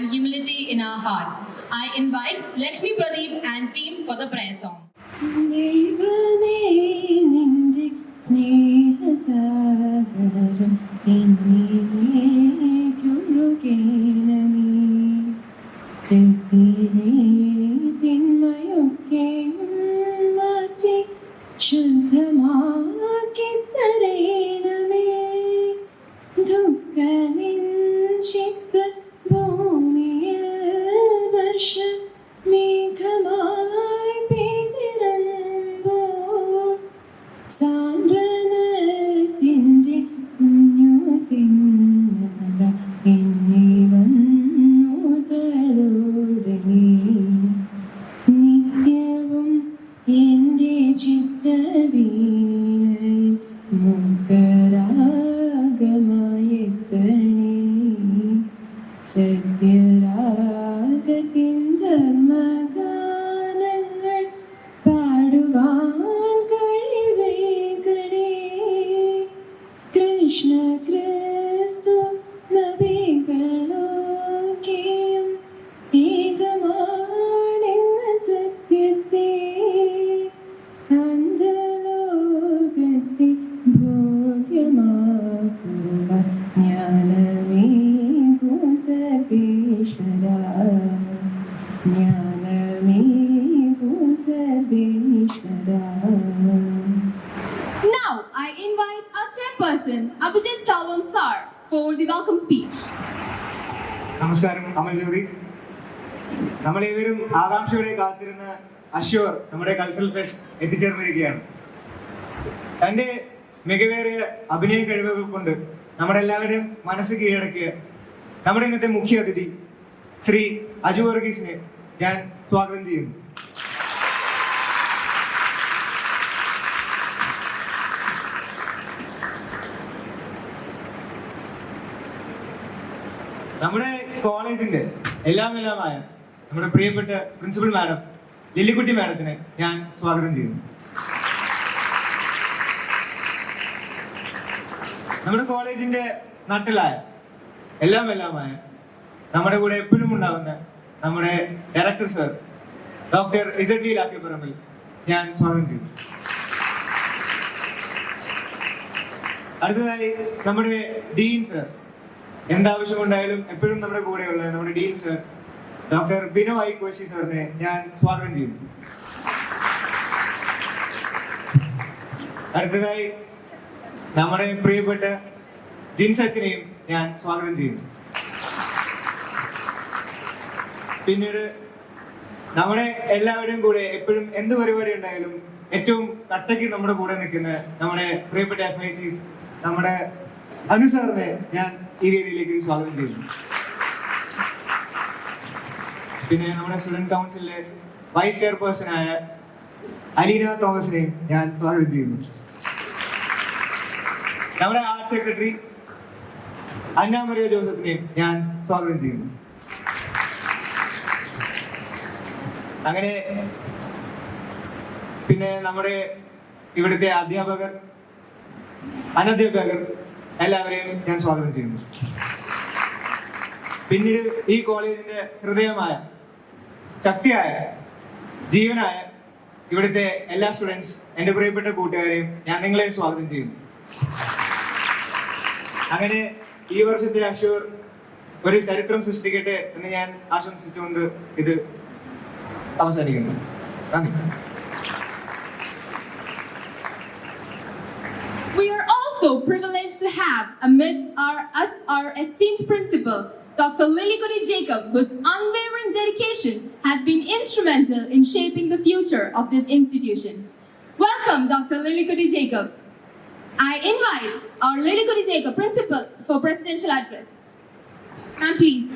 and humility in our heart. I invite Lakshmi Pradeep and team for the prayer song. ദൈവമേ നിന്റെ സ്നേഹസാഗരം എന്നിലേക്കൊഴുകണമേ. ഹൃദയത്തിലെ തിന്മയൊക്കെയും മാറ്റി ശുദ്ധമാക്കി തരേണമേ. ദുഃഖമിഞ്ചിത്ത ഭൂമിയിൽ വർഷ മേഘമായി പെയ്തിറങ്ങുമ്പോൾ സാന്ത്വനത്തിൻ്റെ കുഞ്ഞു തിന്മക എന്നെ വന്നു തലോടണേ. നിത്യവും എൻ്റെ ചിത്രവീണയിൽ മുക്തരാഗമായെത്തണേ. സത്യരാഗത്തിൻ ധർമ്മഗാനങ്ങൾ പാടുവാൻ കഴിവേകണേ. കൃഷ്ണ ക്രിസ്തു നബികളൊക്കെയും ഏകമാണെന്ന സത്യത്തെ അന്തലോകത്തെ ബോധ്യമാക്കുവാൻ ജ്ഞാനമേകൂ സർവേശ്വര. ജ്ഞാനമേകൂ സർവേശ്വര. Now I invite our chairperson Abhijit Salvam sir for the welcome speech. നമസ്കാരം അമൽ ജ്യോതി. നമ്മളേവരും ആകാംക്ഷയോടെ കാത്തിരുന്ന അശ്വർ നമ്മുടെ കൾച്ചറൽ ഫെസ്റ്റ് എത്തിച്ചേർന്നിരിക്കുകയാണ്. തൻ്റെ മികവേറിയ അഭിനയ കഴിവുകൾ കൊണ്ട് നമ്മുടെ എല്ലാവരുടെയും മനസ്സ് കീഴടക്കിയ നമ്മുടെ ഇന്നത്തെ മുഖ്യ അതിഥി ശ്രീ അജു വർഗീസിനെ ഞാൻ സ്വാഗതം ചെയ്യുന്നു. നമ്മുടെ കോളേജിന്റെ എല്ലാമായ നമ്മുടെ പ്രിയപ്പെട്ട പ്രിൻസിപ്പൽ മാഡം ലില്ലിക്കുട്ടി മാഡത്തിനെ ഞാൻ സ്വാഗതം ചെയ്യുന്നു. നമ്മുടെ കോളേജിന്റെ നട്ടിലായ എല്ലാമായ നമ്മുടെ കൂടെ എപ്പോഴും ഉണ്ടാകുന്ന നമ്മുടെ director sir doctor Z V Lakkiparambil ഞാൻ സ്വാഗതം ചെയ്യുന്നു. അടുത്തതായി നമ്മുടെ ഡീൻ സർ, എന്താവശ്യമുണ്ടായാലും എപ്പോഴും നമ്മുടെ കൂടെയുള്ള നമ്മുടെ Dean sir doctor Bino I Koshy സാറിനെ ഞാൻ സ്വാഗതം ചെയ്യുന്നു. അടുത്തതായി നമ്മുടെ പ്രിയപ്പെട്ട ജിൻസച്ചിനെയും ഞാൻ സ്വാഗതം ചെയ്യുന്നു. പിന്നീട് നമ്മുടെ എല്ലാവരുടെയും കൂടെ എപ്പോഴും എന്ത് പരിപാടി ഉണ്ടായാലും ഏറ്റവും കട്ടയ്ക്ക് നമ്മുടെ കൂടെ നിൽക്കുന്ന നമ്മുടെ പ്രിയപ്പെട്ട FICs നമ്മുടെ അനു സാറിനെ ഞാൻ ഈ വേദിയിലേക്ക് സ്വാഗതം ചെയ്യുന്നു. പിന്നെ നമ്മുടെ സ്റ്റുഡൻറ് കൗൺസിലിലെ വൈസ് ചെയർപേഴ്സണായ അലീന തോമസിനെയും ഞാൻ സ്വാഗതം ചെയ്യുന്നു. നമ്മുടെ ആർട്ട് സെക്രട്ടറി അന്ന മരിയ ജോസഫിനെയും ഞാൻ സ്വാഗതം ചെയ്യുന്നു. അങ്ങനെ പിന്നെ നമ്മുടെ ഇവിടുത്തെ അധ്യാപകർ, അനധ്യാപകർ എല്ലാവരെയും ഞാൻ സ്വാഗതം ചെയ്യുന്നു. പിന്നീട് ഈ കോളേജിന്റെ ഹൃദയമായ, ശക്തിയായ, ജീവനായ ഇവിടുത്തെ എല്ലാ സ്റ്റുഡൻസ്, എൻ്റെ പ്രിയപ്പെട്ട കൂട്ടുകാരെയും ഞാൻ നിങ്ങളെ സ്വാഗതം ചെയ്യുന്നു. അങ്ങനെ ഈ വർഷത്തെ അശ്വർ ഒരു ചരിത്രം സൃഷ്ടിക്കട്ടെ എന്ന് ഞാൻ ആശംസിച്ചുകൊണ്ട് ഇത് അവസാനിക്കുന്നു. നന്ദി. We are also privileged to have amidst our esteemed principal, Dr. Lilikuri Jacob, whose unwavering dedication has been instrumental in shaping the future of this institution. Welcome, Dr. Lilikuri Jacob. I invite our Lilikuri Jacob principal for presidential address. And please.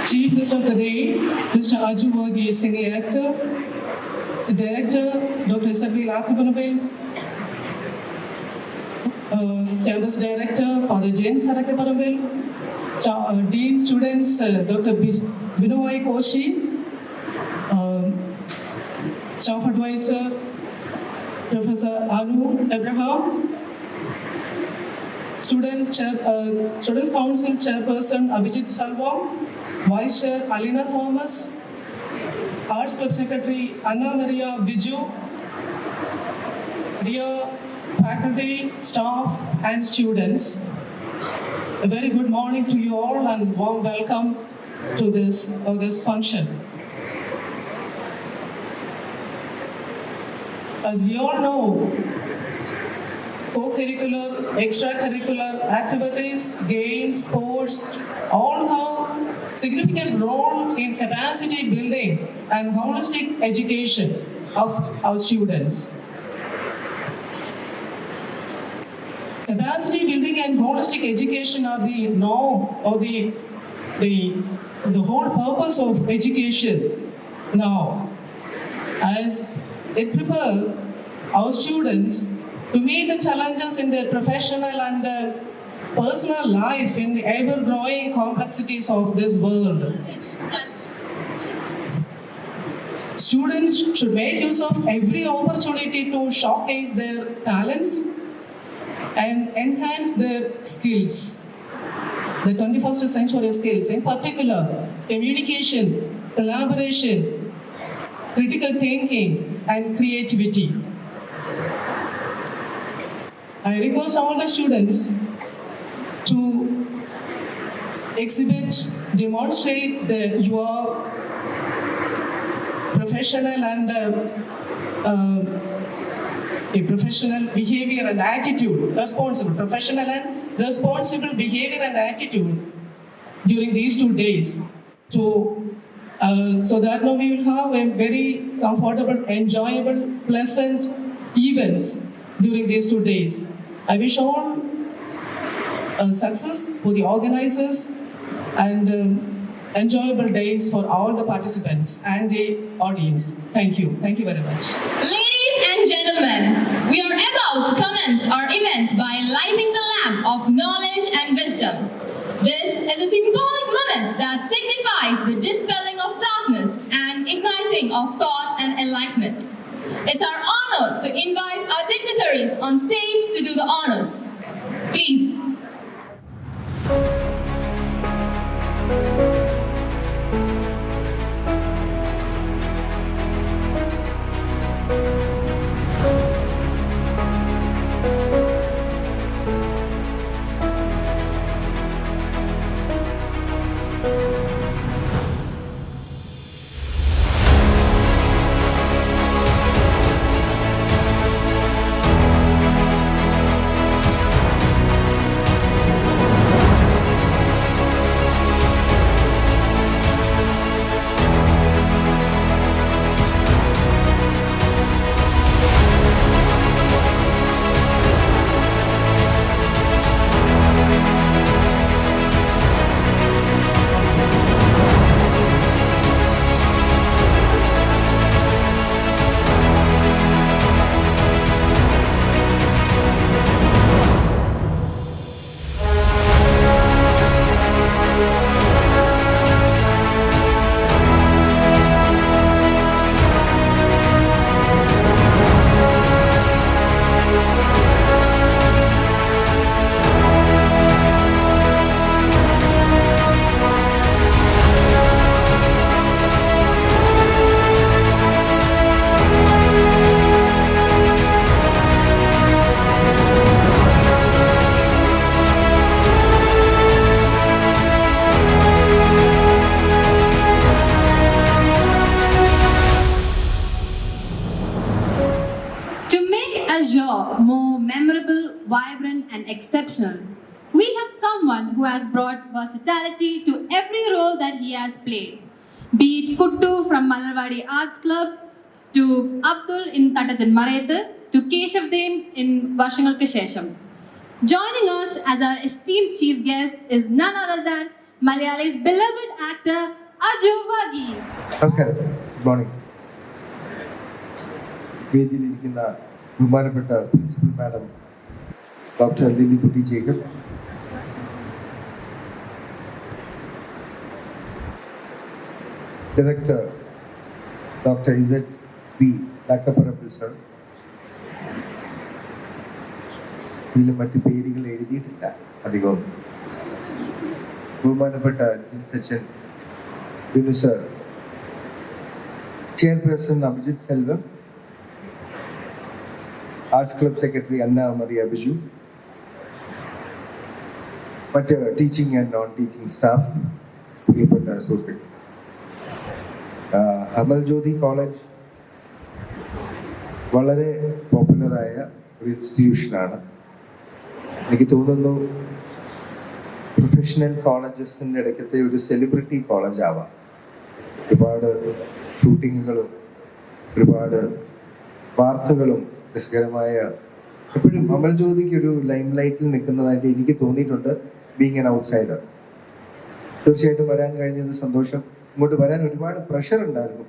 Chief Guest of the Day, Mr. Aju Varghese, singing actor, the director, Dr. Sadvi Lakhipanabel, campus director, Father James Sarakhipanabel, dean students, Dr. Binoy Koshi, staff advisor, Professor Anu Abraham, Students Council Chairperson Abhijit Salvam, Vice Chair Alina Thomas, Arts Club Secretary Anna Maria Biju, dear faculty, staff and students, a very good morning to you all and warm welcome to this August function. As we all know, co-curricular, extracurricular activities, games, sports, all have significant role in capacity building and holistic education of our students. Capacity building and holistic education are the norm or the whole purpose of education now, as it prepares our students to meet the challenges in their professional and personal life in the ever-growing complexities of this world. Students should make use of every opportunity to showcase their talents and enhance their skills, the 21st century skills, in particular communication, collaboration, critical thinking, and creativity. I request all the students to exhibit, demonstrate your professional and a professional behavior and attitude, professional and responsible behavior and attitude during these 2 days, so that now we will have a very comfortable, enjoyable, pleasant events during these 2 days. I wish all success for the organizers and enjoyable days for all the participants and the audience. Thank you. Thank you very much. Ladies and gentlemen, we are about to commence our events by lighting the lamp of knowledge and wisdom. This is a symbolic moment that signifies the dispelling of darkness and igniting of thought and enlightenment. It's our honor to invite our dignitaries on stage to do the honors. Please. More memorable, vibrant, and exceptional, we have someone who has brought versatility to every role that he has played. Be it Kuttu from Malarwadi Arts Club, to Abdul in Tattathin Marayathu, to Keshav Dem in Vashangalku Shesham. Joining us as our esteemed chief guest is none other than Malayali's beloved actor Aju Varghese. നമസ്കാരം, good morning. വേദിയിലിരിക്കുന്ന ബഹുമാനപ്പെട്ട principal madam doctor Lillykutty Jacob, director doctor Z B Lakkaparambil sir, ഇതിൽ മറ്റ് പേരുകൾ എഴുതിയിട്ടില്ല അധികവും. ബഹുമാനപ്പെട്ട Sachin Binu sir, chairperson Abhijith Selvam, arts club secretary Anna Mariya Biju, മറ്റ് teaching and non teaching staff, പ്രിയപ്പെട്ട സുഹൃത്തുക്കൾ. അമൽ ജ്യോതി കോളേജ് വളരെ പോപ്പുലറായ ഒരു ഇൻസ്റ്റിറ്റ്യൂഷനാണ്. എനിക്ക് തോന്നുന്നു പ്രൊഫഷണൽ കോളേജസിൻ്റെ ഇടയ്ക്കത്തെ ഒരു സെലിബ്രിറ്റി കോളേജ് ആവാം. ഒരുപാട് ഷൂട്ടിങ്ങുകളും ഒരുപാട് വാർത്തകളും രസകരമായ, എപ്പോഴും അമൽ ജ്യോതിക്ക് ഒരു ലൈം ലൈറ്റിൽ നിൽക്കുന്നതായിട്ട് എനിക്ക് തോന്നിയിട്ടുണ്ട്, ബീങ് ആൻ ഔട്ട്സൈഡർ. തീർച്ചയായിട്ടും വരാൻ കഴിഞ്ഞത് സന്തോഷം. ഇങ്ങോട്ട് വരാൻ ഒരുപാട് പ്രഷർ ഉണ്ടായിരുന്നു.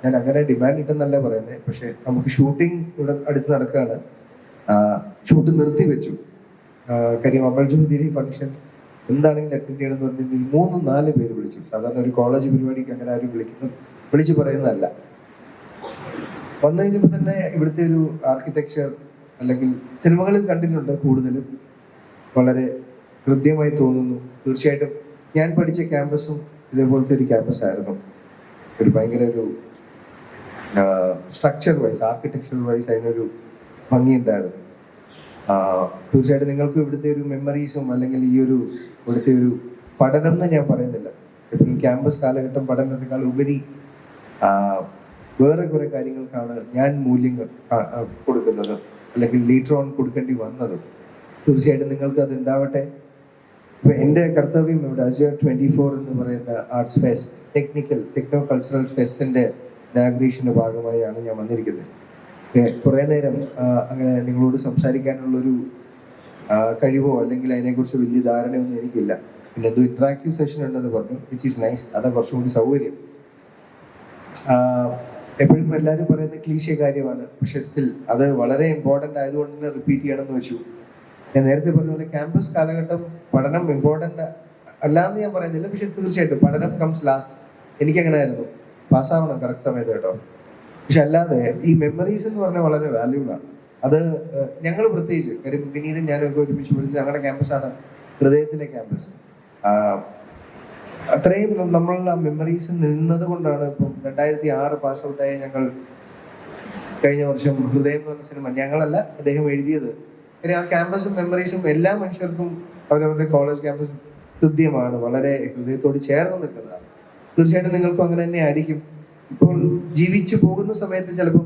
ഞാൻ അങ്ങനെ ഡിമാൻഡ് ഇട്ടെന്നല്ല പറയുന്നത്, പക്ഷെ നമുക്ക് ഷൂട്ടിംഗ് ഇവിടെ അടുത്ത് നടക്കുകയാണ്. ഷൂട്ട് നിർത്തി വെച്ചു. കാര്യം അമൽ ജ്യോതി ഫംഗ്ഷൻ എന്താണെങ്കിലും അറ്റൻഡ് ചെയ്യണമെന്ന് പറഞ്ഞിട്ടുണ്ടെങ്കിൽ 3-4 പേര് വിളിച്ചു. സാധാരണ ഒരു കോളേജ് പരിപാടിക്ക് അങ്ങനെ ആരും വിളിച്ചു പറയുന്നതല്ല. വന്നു കഴിഞ്ഞപ്പോൾ തന്നെ ഇവിടുത്തെ ഒരു ആർക്കിടെക്ചർ, അല്ലെങ്കിൽ സിനിമകളിൽ കണ്ടിട്ടുണ്ട് കൂടുതലും, വളരെ ഹൃദ്യമായി തോന്നുന്നു. തീർച്ചയായിട്ടും ഞാൻ പഠിച്ച ക്യാമ്പസും ഇതേപോലത്തെ ഒരു ക്യാമ്പസ് ആയിരുന്നു. ഒരു ഭയങ്കര ഒരു സ്ട്രക്ചർ വൈസ്, ആർക്കിടെക്ചർ വൈസ് അതിനൊരു ഭംഗിയുണ്ടായിരുന്നു. തീർച്ചയായിട്ടും നിങ്ങൾക്ക് ഇവിടുത്തെ ഒരു മെമ്മറീസും, അല്ലെങ്കിൽ ഈ ഒരു ഇവിടുത്തെ ഒരു പഠനം എന്ന് ഞാൻ പറയുന്നില്ല, എപ്പോഴും ക്യാമ്പസ് കാലഘട്ടം പഠനത്തെക്കാൾ ഉപരി വേറെ കുറെ കാര്യങ്ങൾക്കാണ് ഞാൻ മൂല്യങ്ങൾ കൊടുക്കുന്നത്, അല്ലെങ്കിൽ ലീറ്റർ ഓൺ കൊടുക്കേണ്ടി വന്നതും. തീർച്ചയായിട്ടും നിങ്ങൾക്ക് അത് ഉണ്ടാവട്ടെ. ഇപ്പൊ എൻ്റെ കർത്തവ്യം ഇവിടെ അജയർ 24 എന്ന് പറയുന്ന ആർട്സ് ഫെസ്റ്റ്, ടെക്നോ കൾച്ചറൽ ഫെസ്റ്റിന്റെ ഇനാഗ്രേഷന്റെ ഭാഗമായാണ് ഞാൻ വന്നിരിക്കുന്നത്. കുറേ നേരം അങ്ങനെ നിങ്ങളോട് സംസാരിക്കാനുള്ളൊരു കഴിവോ അല്ലെങ്കിൽ അതിനെക്കുറിച്ച് വലിയ ധാരണയൊന്നും എനിക്കില്ല. പിന്നെ എന്തോ ഇന്ററാക്റ്റീവ് സെഷൻ ഉണ്ടെന്ന് പറഞ്ഞു, വിച്ച് ഈസ് നൈസ്. അതാ കുറച്ചും കൂടി സൗകര്യം. എപ്പോഴും എല്ലാവരും പറയുന്നത് ക്ലീശേ കാര്യമാണ്, പക്ഷെ സ്റ്റിൽ അത് വളരെ ഇമ്പോർട്ടൻ്റ് ആയതുകൊണ്ട് തന്നെ റിപ്പീറ്റ് ചെയ്യണമെന്ന് വെച്ചു. ഞാൻ നേരത്തെ പറഞ്ഞ പോലെ ക്യാമ്പസ് കാലഘട്ടം പഠനം ഇമ്പോർട്ടൻ്റ് അല്ലാന്ന് ഞാൻ പറയുന്നില്ല, പക്ഷെ തീർച്ചയായിട്ടും പഠനം കംസ് ലാസ്റ്റ്. എനിക്കങ്ങനെ ആയിരുന്നു, പാസ്സാവണം കറക്റ്റ് സമയത്ത് കേട്ടോ. പക്ഷെ അല്ലാതെ ഈ മെമ്മറീസ് എന്ന് പറഞ്ഞാൽ വളരെ വാല്യൂബിൾ ആണ്. അത് ഞങ്ങൾ പ്രത്യേകിച്ച്, കാര്യം വിനീതും ഞാനൊക്കെ ഒരുമിച്ച് പഠിച്ച് ഞങ്ങളുടെ ക്യാമ്പസാണ് ഹൃദയത്തിലെ ക്യാമ്പസ്. അത്രയും നമ്മളുടെ മെമ്മറീസ് നിന്നത് കൊണ്ടാണ് ഇപ്പം 2006 പാസ് ഔട്ടായ ഞങ്ങൾ കഴിഞ്ഞ വർഷം ഹൃദയം എന്ന് പറഞ്ഞ സിനിമ ഞങ്ങളല്ല, അദ്ദേഹം എഴുതിയത്. കാര്യം ആ ക്യാമ്പസും മെമ്മറീസും എല്ലാ മനുഷ്യർക്കും അവരവരുടെ കോളേജ് ക്യാമ്പസ് ഹൃദ്യമാണ്, വളരെ ഹൃദയത്തോട് ചേർന്ന് നിൽക്കുന്നതാണ്. തീർച്ചയായിട്ടും നിങ്ങൾക്കും അങ്ങനെ തന്നെ ആയിരിക്കും. ഇപ്പോൾ ജീവിച്ചു പോകുന്ന സമയത്ത് ചിലപ്പം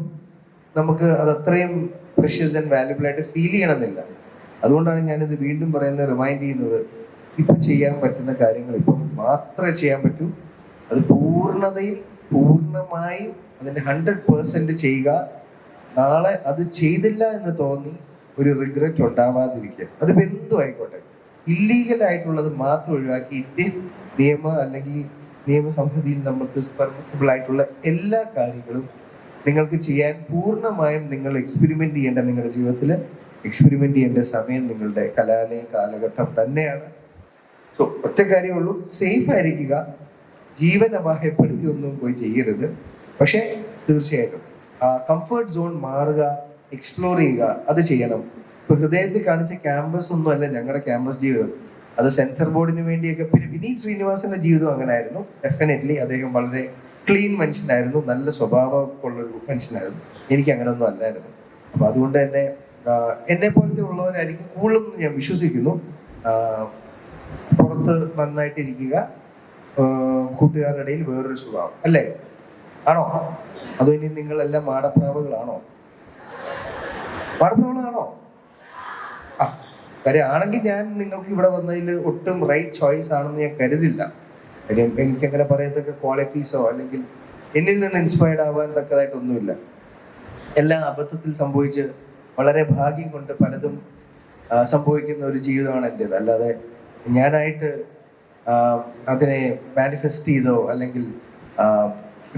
നമുക്ക് അത് അത്രയും പ്രഷ്യസ് ആൻഡ് വാല്യുബിൾ ആയിട്ട് ഫീൽ ചെയ്യണമെന്നില്ല. അതുകൊണ്ടാണ് ഞാനിത് വീണ്ടും പറയുന്നത്, റിമൈൻഡ് ചെയ്യുന്നത്. ഇപ്പം ചെയ്യാൻ പറ്റുന്ന കാര്യങ്ങൾ ഇപ്പം മാത്രമേ ചെയ്യാൻ പറ്റൂ. അത് പൂർണ്ണമായും അതിൻ്റെ 100% ചെയ്യുക. നാളെ അത് ചെയ്തില്ല എന്ന് തോന്നി ഒരു റിഗ്രറ്റ് ഉണ്ടാവാതിരിക്കുക. അതിപ്പോൾ എന്തും ആയിക്കോട്ടെ, ഇല്ലീഗലായിട്ടുള്ളത് മാത്രം ഒഴിവാക്കി ഇന്ത്യൻ അല്ലെങ്കിൽ നിയമസംഹിതയിൽ നമുക്ക് പെർമിസിബിൾ ആയിട്ടുള്ള എല്ലാ കാര്യങ്ങളും നിങ്ങൾക്ക് ചെയ്യാൻ പൂർണ്ണമായും നിങ്ങൾ എക്സ്പെരിമെന്റ് ചെയ്യേണ്ട, നിങ്ങളുടെ ജീവിതത്തിൽ എക്സ്പെരിമെന്റ് ചെയ്യേണ്ട സമയം നിങ്ങളുടെ കലാലയ കാലഘട്ടം തന്നെയാണ്. സോ ഒറ്റ കാര്യമുള്ളൂ, സേഫ് ആയിരിക്കുക. ജീവൻ അപായപ്പെടുത്തി ഒന്നും പോയി ചെയ്യരുത്. പക്ഷേ തീർച്ചയായിട്ടും കംഫർട്ട് സോൺ മാറുക, എക്സ്പ്ലോർ ചെയ്യുക, അത് ചെയ്യണം. ഇപ്പൊ ഹൃദയത്തിൽ കാണിച്ച ക്യാമ്പസ് ഒന്നും അല്ല ഞങ്ങളുടെ ക്യാമ്പസ് ജീവിതം. അത് സെൻസർ ബോർഡിന് വേണ്ടിയൊക്കെ. പിന്നെ വിനീത് ശ്രീനിവാസന്റെ ജീവിതം അങ്ങനെ ആയിരുന്നു. ഡെഫിനറ്റ്ലി അദ്ദേഹം വളരെ ക്ലീൻ മനുഷ്യനായിരുന്നു, നല്ല സ്വഭാവമുള്ളൊരു മനുഷ്യനായിരുന്നു. എനിക്ക് അങ്ങനെ ഒന്നും അല്ലായിരുന്നു. അപ്പൊ അതുകൊണ്ട് തന്നെ എന്നെ പോലത്തെ ഉള്ളവരായിരിക്കും കൂടുതലും ഞാൻ വിശ്വസിക്കുന്നു. പുറത്ത് നന്നായിട്ടിരിക്കുക, കൂട്ടുകാരുടെ ഇടയിൽ വേറൊരു സ്വഭാവം, അല്ലേ? ആണോ? അതോ ഇനി നിങ്ങളെല്ലാം മാടപ്രാവുകളാണോ? മാടപ്രാവുകളാണോ? കാര്യം ആണെങ്കിൽ ഞാൻ നിങ്ങൾക്ക് ഇവിടെ വന്നതിൽ ഒട്ടും റൈറ്റ് ചോയ്സ് ആണെന്ന് ഞാൻ കരുതില്ല. കാര്യം എനിക്കങ്ങനെ പറയത്തക്ക ക്വാളിറ്റീസോ അല്ലെങ്കിൽ എന്നിൽ നിന്ന് ഇൻസ്പയർഡ് ആവാൻ തക്കതായിട്ടൊന്നുമില്ല. എല്ലാം അബദ്ധത്തിൽ സംഭവിച്ച് വളരെ ഭാഗ്യം കൊണ്ട് പലതും സംഭവിക്കുന്ന ഒരു ജീവിതമാണ് എൻ്റേത്. അല്ലാതെ ഞാനായിട്ട് അതിനെ മാനിഫെസ്റ്റ് ചെയ്തോ അല്ലെങ്കിൽ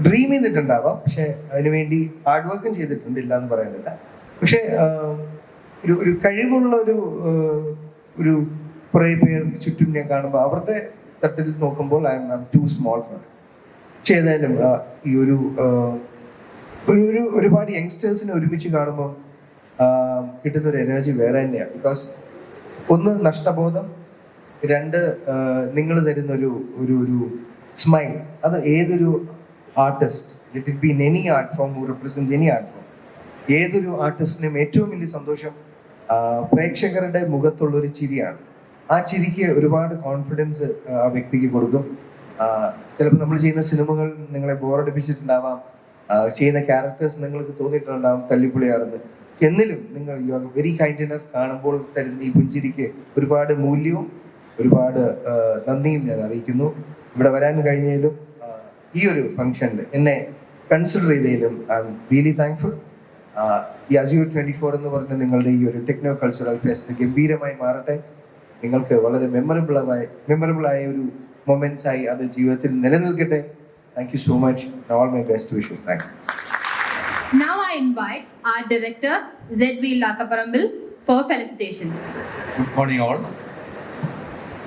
ഡ്രീം ചെയ്തിട്ടുണ്ടാവാം, പക്ഷെ അതിനുവേണ്ടി ഹാർഡ് വർക്കും ചെയ്തിട്ടുണ്ട്, ഇല്ല എന്ന് പറയുന്നില്ല. പക്ഷെ ഒരു കഴിവുള്ള ഒരു കുറേ പേർ ചുറ്റും ഞാൻ കാണുമ്പോൾ അവരുടെ തട്ടിൽ നോക്കുമ്പോൾ I'm too small for. പക്ഷെ ഏതായാലും ഈ ഒരുപാട് യങ്സ്റ്റേഴ്സിനെ ഒരുമിച്ച് കാണുമ്പോൾ കിട്ടുന്നൊരു എനർജി വേറെ തന്നെയാണ്. ബിക്കോസ് ഒന്ന് നഷ്ടബോധം, രണ്ട് നിങ്ങൾ തരുന്നൊരു ഒരു ഒരു സ്മൈൽ. അത് ഏതൊരു artist, let it be in any art form who represents any art form, ഏതൊരു ആർട്ടിസ്റ്റിനും ഏറ്റവും വലിയ സന്തോഷം പ്രേക്ഷകരുടെ മുഖത്തുള്ളൊരു ചിരിയാണ്. ആ ചിരിക്ക് ഒരുപാട് കോൺഫിഡൻസ് ആ വ്യക്തിക്ക് കൊടുക്കും. ചിലപ്പോൾ നമ്മൾ ചെയ്യുന്ന സിനിമകൾ നിങ്ങളെ ബോറടിപ്പിച്ചിട്ടുണ്ടാവാം, ചെയ്യുന്ന ക്യാരക്ടേഴ്സ് നിങ്ങൾക്ക് തോന്നിയിട്ടുണ്ടാവും തല്ലിപ്പൊളിയാണെന്ന്. എന്നിലും നിങ്ങൾ you are very kind enough. കാണുമ്പോൾ തരുന്ന ഈ പുഞ്ചിരിക്ക് ഒരുപാട് മൂല്യവും ഒരുപാട് നന്ദിയും ഞാൻ അറിയിക്കുന്നു. ഇവിടെ വരാൻ കഴിഞ്ഞതിലും ഈ ഒരു ഫംഗ്ഷനിൽ എന്നെ കൺസിഡർ ചെയ്തതിലും ഐ എം റിയലി താങ്ക്ഫുൾ. ഈ അസ്യൂർ 24 എന്ന് പറഞ്ഞ നിങ്ങളുടെ ഈ ഒരു ടെക്നോ കൾച്ചറൽ ഫെസ്റ്റ് ഗംഭീരമായി മാറട്ടെ. നിങ്ങൾക്ക് വളരെ മെമ്മറബിളായ ഒരു മൊമെന്റ്സ് ആയി അത് ജീവിതത്തിൽ നിലനിൽക്കട്ടെ. Thank you so much. All my best wishes. Thank you. Now I invite our director ZV Lakaparambil for felicitation. Good morning all.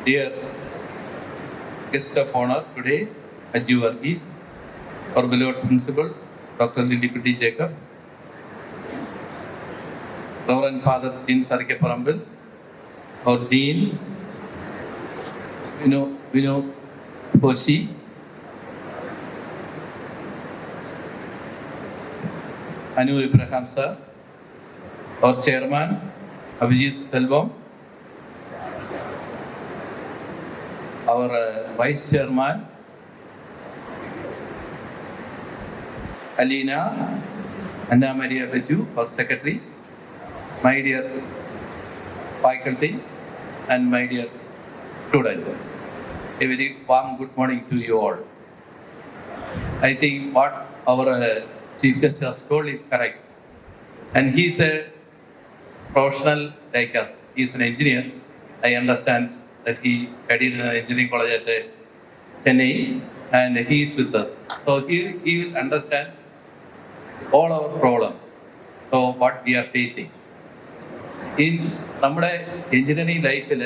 Dear guest of honor today, Ajju Varghese, our beloved principal, Dr. Lilikudi Jacob, Reverend Father Jean Sarkeparambil, our Dean, Vinu Poshi, Anu Ibrahim sir, our chairman, Abhijit Selvam, our vice chairman, Alina, Anna Maria Beju, our secretary, my dear faculty and my dear students. A very warm good morning to you all. I think what our Chief Guest has told is correct. And he is a professional like us. He is an engineer. I understand that he studied in an engineering college at Chennai and he is with us. So he will understand all our problems. So what we are facing. In നമ്മുടെ engineering ലൈഫിൽ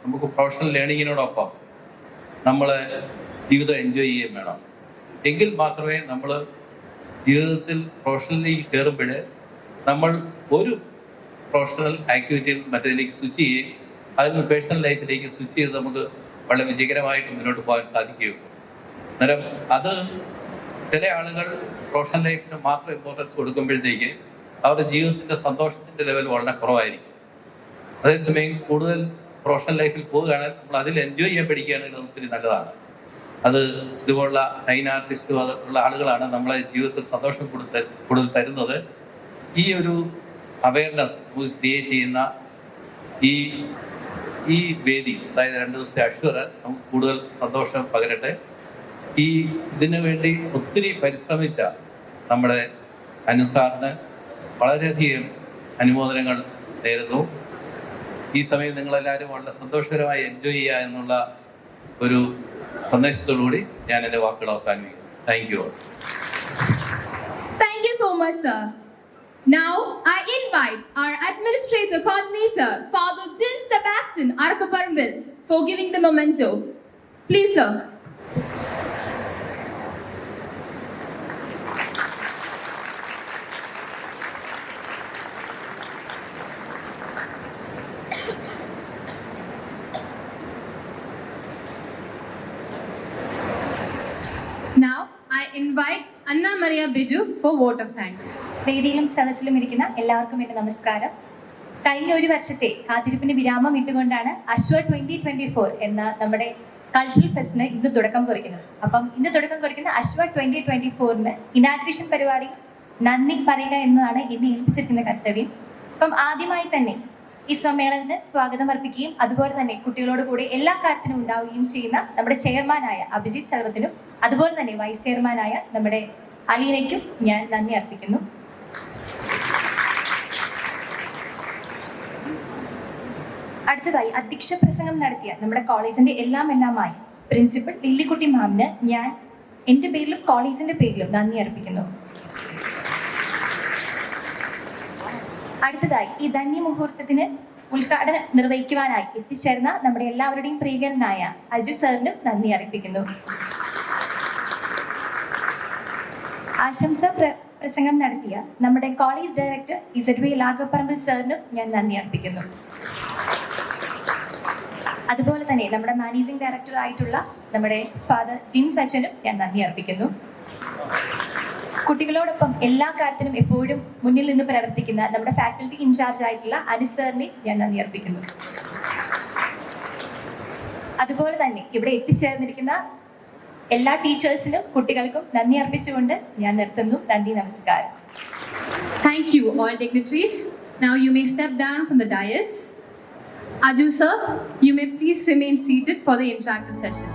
നമുക്ക് professional ലേണിങ്ങിനോടൊപ്പം നമ്മൾ ജീവിതം enjoy ചെയ്യുകയും വേണം. എങ്കിൽ മാത്രമേ നമ്മൾ ജീവിതത്തിൽ പ്രൊഫഷണലി കയറുമ്പോൾ നമ്മൾ ഒരു പ്രൊഫഷണൽ ആക്ടിവിറ്റിയിൽ മറ്റേതിലേക്ക് സ്വിച്ച് ചെയ്യുകയും അതിൽ നിന്ന് പേഴ്സണൽ ലൈഫിലേക്ക് സ്വിച്ച് ചെയ്ത് നമുക്ക് വളരെ വിജയകരമായിട്ട് മുന്നോട്ട് പോകാൻ സാധിക്കുകയുള്ളൂ. അന്നേരം അത് ചില ആളുകൾ പ്രൊഫഷണൽ ലൈഫിന് മാത്രം ഇമ്പോർട്ടൻസ് കൊടുക്കുമ്പോഴത്തേക്ക് അവരുടെ ജീവിതത്തിൻ്റെ സന്തോഷത്തിൻ്റെ ലെവൽ വളരെ കുറവായിരിക്കും. അതേസമയം കൂടുതൽ പ്രൊഫഷണൽ ലൈഫിൽ പോവുകയാണെങ്കിൽ നമ്മൾ അതിൽ എൻജോയ് ചെയ്യാൻ പഠിക്കുകയാണെങ്കിൽ അത് ഒത്തിരി നല്ലതാണ്. അത് ഇതുപോലുള്ള സൈൻ ആർട്ടിസ്റ്റും അതുള്ള ആളുകളാണ് നമ്മളെ ജീവിതത്തിൽ സന്തോഷം കൂടുതൽ തരുന്നത്. ഈ ഒരു അവയർനെസ് നമുക്ക് ക്രിയേറ്റ് ചെയ്യുന്ന ഈ വേദി, അതായത് 2 ദിവസത്തെ അഷ്വർ നമുക്ക് കൂടുതൽ സന്തോഷം പകരട്ടെ. ഇതിനു വേണ്ടി ഒത്തിരി പരിശ്രമിച്ച നമ്മുടെ അനുസാറിന് വളരെയധികം അനുമോദനങ്ങൾ നേരുന്നു. ഈ സമയം നിങ്ങളെല്ലാവരും വളരെ സന്തോഷകരമായി എൻജോയ് ചെയ്യുക എന്നുള്ള ഒരു സന്ദേശത്തോടുകൂടി ഞാൻ എൻ്റെ വാക്കുകൾ അവസാനിപ്പിക്കുന്നു. Thank you. Thank you so much, sir. Now I invite our administrator coordinator, Father Jean Sebastian Arkaparambil, for giving the memento. Please, sir. Now I invite Anna Maria Biju for vote of thanks. വേദിയിലും സദസ്സിലും ഇരിക്കുന്ന എല്ലാവർക്കും എൻ്റെ നമസ്കാരം. കഴിഞ്ഞ ഒരു വർഷത്തെ കാത്തിരിപ്പിന് വിരാമം ഇട്ടുകൊണ്ടാണ് അശ്വർ 2024 എന്ന നമ്മുടെ കൾച്ചറൽ ഫെസ്റ്റിന് ഇന്ന് തുടക്കം കുറിക്കുന്നത്. അപ്പം ഇന്ന് തുടക്കം കുറിക്കുന്ന അശ്വർ 2024 ഇനാഗ്രേഷൻ പരിപാടി നന്ദി പറയുക എന്നതാണ് എന്നെ ഏൽപ്പിച്ചിരിക്കുന്ന കർത്തവ്യം. അപ്പം ആദ്യമായി തന്നെ ഈ സമ്മേളനത്തിന് സ്വാഗതം അർപ്പിക്കുകയും അതുപോലെ തന്നെ കുട്ടികളോട് കൂടി എല്ലാ കാര്യത്തിനും ഉണ്ടാവുകയും ചെയ്യുന്ന നമ്മുടെ ചെയർമാനായ അഭിജിത്ത് സർവത്തിനും അതുപോലെ തന്നെ വൈസ് ചെയർമാനായ നമ്മുടെ അലീനയ്ക്കും ഞാൻ നന്ദി അർപ്പിക്കുന്നു. അടുത്തതായി അധ്യക്ഷ പ്രസംഗം നടത്തിയ നമ്മുടെ കോളേജിന്റെ എല്ലാമായി പ്രിൻസിപ്പൽ ലില്ലിക്കുട്ടി മാമിന് ഞാൻ എൻ്റെ പേരിലും കോളേജിന്റെ പേരിലും നന്ദി അർപ്പിക്കുന്നു. അടുത്തതായി ഈ ധന്യ മുഹൂർത്തത്തിന് ഉദ്ഘാടനം നിർവഹിക്കുവാനായി എത്തിച്ചേർന്ന നമ്മുടെ എല്ലാവരുടെയും പ്രിയങ്കരനായ അജു സാറിനും നന്ദി അർപ്പിക്കുന്നു. പ്രസംഗം നടത്തിയ നമ്മുടെ കോളേജ് ഡയറക്ടർ ഇസഡ്വി ലാഗപ്പറമ്പിൽ സാറിനും ഞാൻ നന്ദി അർപ്പിക്കുന്നു. അതുപോലെ തന്നെ നമ്മുടെ മാനേജിംഗ് ഡയറക്ടർ ആയിട്ടുള്ള നമ്മുടെ ഫാദർ ജിം സച്ചനും ഞാൻ നന്ദി അർപ്പിക്കുന്നു. കുട്ടികളോടൊപ്പം എല്ലാ കാര്യത്തിനും എപ്പോഴും മുന്നിൽ നിന്ന് പ്രവർത്തിക്കുന്ന നമ്മുടെ ഫാക്കൽറ്റി ഇൻചാർജ് ആയിട്ടുള്ള അനുസറിനെ ഞാൻ നന്ദി അർപ്പിക്കുന്നു. അതുപോലെ തന്നെ ഇവിടെ എത്തിച്ചേർന്നിരിക്കുന്ന എല്ലാ ടീച്ചേഴ്സിനും കുട്ടികൾക്കും നന്ദി അർപ്പിച്ചുകൊണ്ട് ഞാൻ നിർത്തുന്നു. നന്ദി, നമസ്കാരം. Thank you, all dignitaries. Now you may step down from the dais. Aju sir, you may please remain seated for the interactive session.